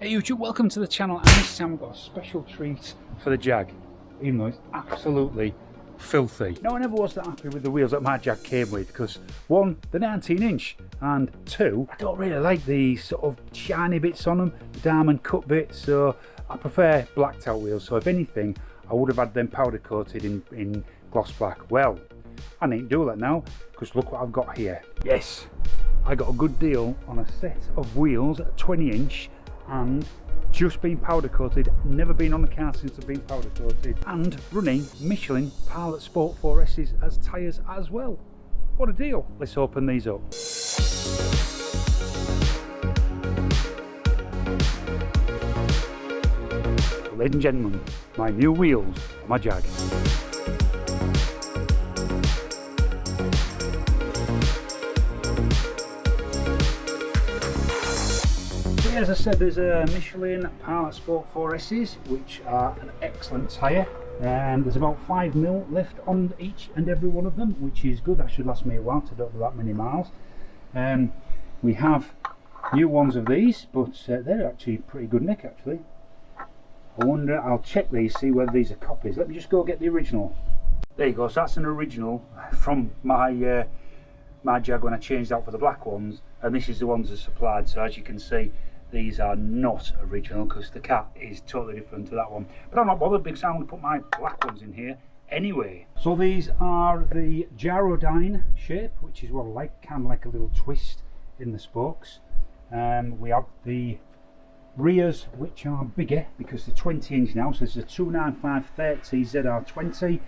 Hey YouTube, welcome to the channel, and this time we've got a special treat for the Jag, even though it's absolutely filthy. Now, I never was that happy with the wheels that my Jag came with because one, they're 19-inch, and two, I don't really like the sort of shiny bits on them, the diamond cut bits, so I prefer blacked out wheels. So if anything, I would have had them powder coated in gloss black. Well, I need to do that now because look what I've got here. Yes, I got a good deal on a set of wheels, 20-inch, and just been powder coated, never been on the car since they've been powder coated, and running Michelin Pilot Sport 4S's as tyres as well. What a deal. Let's open these up. Ladies and gentlemen, my new wheels for my Jag. As I said, there's a Michelin Pilot Sport 4S's, which are an excellent tyre, and there's about 5mm left on each and every one of them, which is good. That should last me a while to do that many miles. We have new ones of these, but they're actually pretty good nick actually. I wonder, I'll check these, see whether these are copies. Let me just go get the original. There you go, so that's an original from my my Jag when I changed out for the black ones, and this is the ones that's supplied. So as you can see, these are not original because the cat is totally different to that one. But I'm not bothered because I'm going to put my black ones in here anyway. So these are the gyrodyne shape, which is what I like, kind of like a little twist in the spokes. We have the rears, which are bigger because they're 20-inch now. So this is a 295/30 ZR20,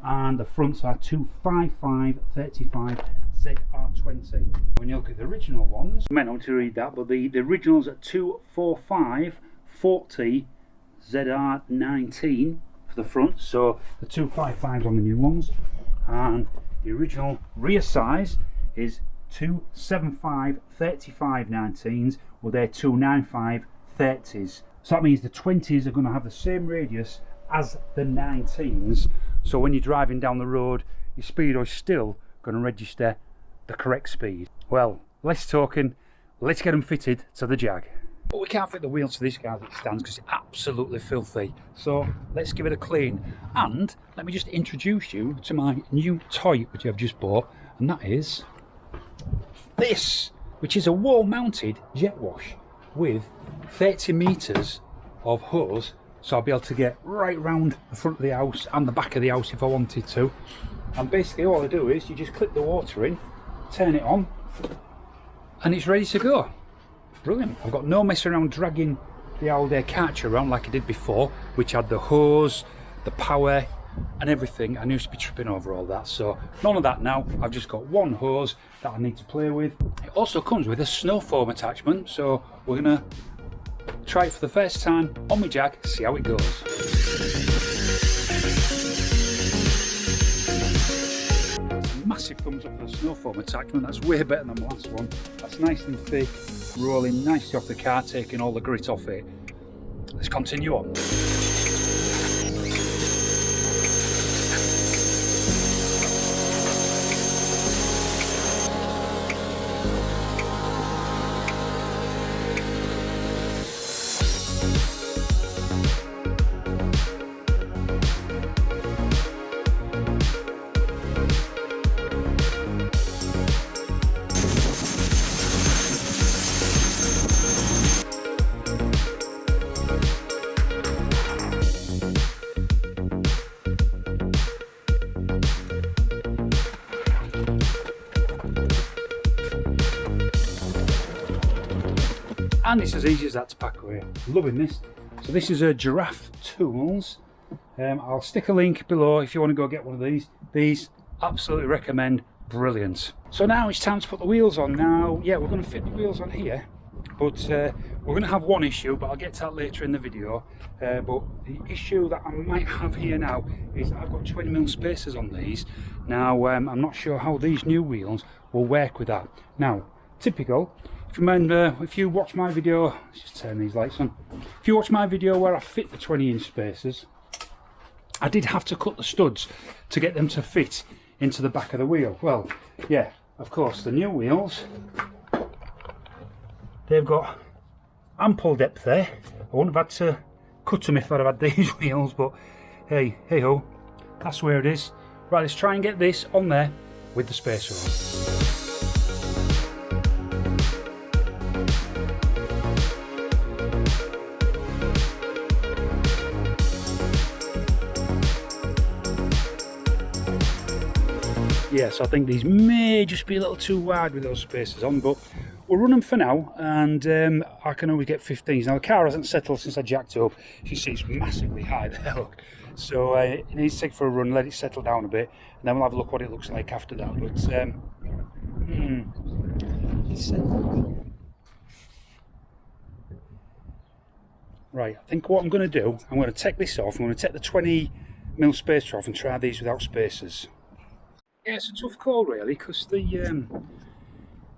and the fronts are 255/35 ZR20. When you look at the original ones, I meant not to read that, but the originals are 245/40 ZR19 for the front, so the 255s on the new ones, and the original rear size is 275/35 19s, well they're 295/30s. So that means the 20s are going to have the same radius as the 19s, so when you're driving down the road, your speedo is still going to register the correct speed. Well, less talking, let's get them fitted to the Jag. But we can't fit the wheels to this car as it stands because it's absolutely filthy. So let's give it a clean. And let me just introduce you to my new toy which I've just bought, and that is this, which is a wall-mounted jet wash with 30 meters of hose. So I'll be able to get right round the front of the house and the back of the house if I wanted to. And basically all I do is you just clip the water in, turn it on, and it's ready to go. Brilliant. I've got no mess around dragging the old cartridge around like I did before, which had the hose, the power and everything. I used to be tripping over all that, so none of that now. I've just got one hose that I need to play with. It also comes with a snow foam attachment, so we're gonna try it for the first time on my Jag, see how it goes. Massive thumbs up for the snow foam attachment. That's way better than the last one. That's nice and thick, rolling nicely off the car, taking all the grit off it. Let's continue on. And it's as easy as that to pack away. Loving this. So this is a Giraffe Tools. I'll stick a link below if you want to go get one of these. These, absolutely recommend, brilliant. So now it's time to put the wheels on. Now, yeah, we're going to fit the wheels on here, but we're going to have one issue, but I'll get to that later in the video. But the issue that I might have here now is that I've got 20mm spacers on these. Now, I'm not sure how these new wheels will work with that. Now, typical. If you watch my video, let's just turn these lights on. If you watch my video where I fit the 20-inch spacers, I did have to cut the studs to get them to fit into the back of the wheel. Well, yeah, of course, the new wheels, they've got ample depth there. I wouldn't have had to cut them if I'd have had these wheels, but hey ho, that's where it is. Right, let's try and get this on there with the spacer on. Yes, I think these may just be a little too wide with those spacers on, but we'll run them for now, and I can always get 15s. Now the car hasn't settled since I jacked it up. You can see it's massively high there, look. So it needs to take for a run, let it settle down a bit, and then we'll have a look what it looks like after that. But right, I think what I'm going to do, I'm going to take this off. I'm going to take the 20mm spacer off and try these without spacers. Yeah, it's a tough call really, because the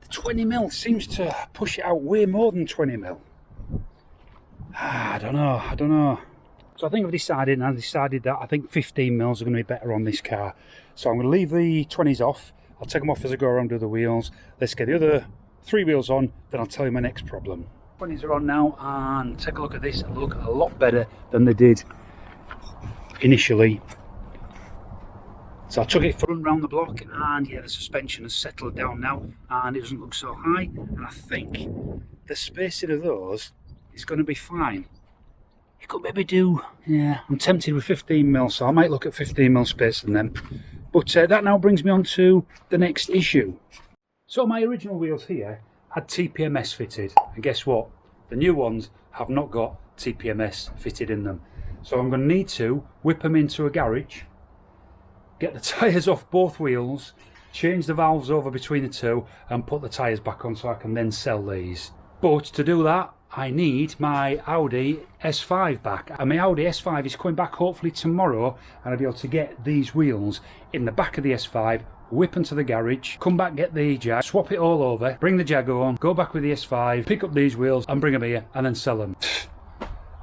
20mm seems to push it out way more than 20mm. I don't know. So I think I've decided that I think 15mm are going to be better on this car. So I'm going to leave the 20s off. I'll take them off as I go around with the wheels. Let's get the other 3 wheels on, then I'll tell you my next problem. 20s are on now, and take a look at this. They look a lot better than they did initially. So I took it for a run around the block, and yeah, the suspension has settled down now and it doesn't look so high, and I think the spacing of those is going to be fine. You could maybe do, yeah, I'm tempted with 15mm, so I might look at 15mm spacing then. But that now brings me on to the next issue. So my original wheels here had TPMS fitted, and guess what? The new ones have not got TPMS fitted in them. So I'm going to need to whip them into a garage, get the tyres off both wheels, change the valves over between the two, and put the tyres back on so I can then sell these. But to do that, I need my Audi S5 back, and my Audi S5 is coming back hopefully tomorrow, and I'll be able to get these wheels in the back of the S5, whip into the garage, come back, get the Jag, swap it all over, bring the Jag on, go back with the S5, pick up these wheels and bring them here and then sell them.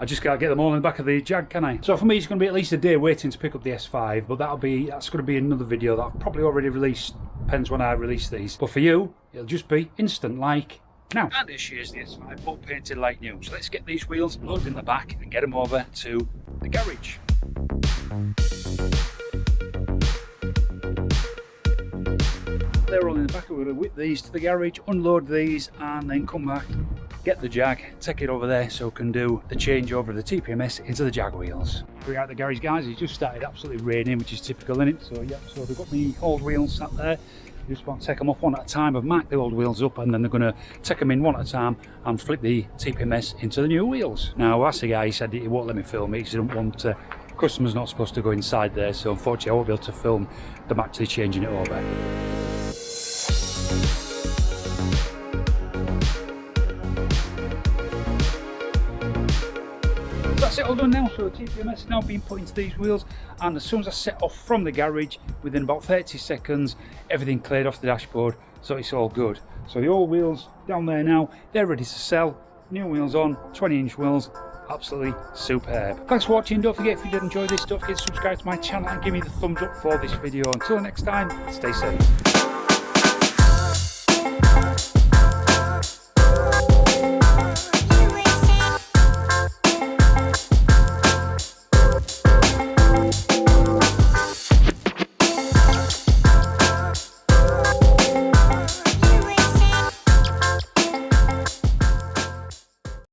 I just can't get them all in the back of the Jag, can I? So for me it's going to be at least a day waiting to pick up the S5, but that's going to be another video that I've probably already released, depends when I release these. But for you, it'll just be instant like now. And this here's the S5, both painted like new. So let's get these wheels loaded in the back and get them over to the garage. They're all in the back. We're going to whip these to the garage, unload these, and then come back, get the Jag, take it over there so we can do the changeover of the TPMS into the Jag wheels. We're out the garage, guys. It just started absolutely raining, which is typical, isn't it? So yeah, so they've got the old wheels sat there. Just want to take them off one at a time. I've marked the old wheels up, and then they're going to take them in one at a time and flip the TPMS into the new wheels. Now, I asked the guy, he said he won't let me film it. He doesn't want customers not supposed to go inside there, so unfortunately I won't be able to film them actually changing it over. That's it all done now. So the TPMS is now being put into these wheels, and as soon as I set off from the garage, within about 30 seconds everything cleared off the dashboard, so it's all good. So the old wheels down there now, they're ready to sell. New wheels on, 20-inch wheels, absolutely superb. Thanks for watching. Don't forget, if you did enjoy this, don't forget to subscribe to my channel and give me the thumbs up for this video. Until next time, stay safe.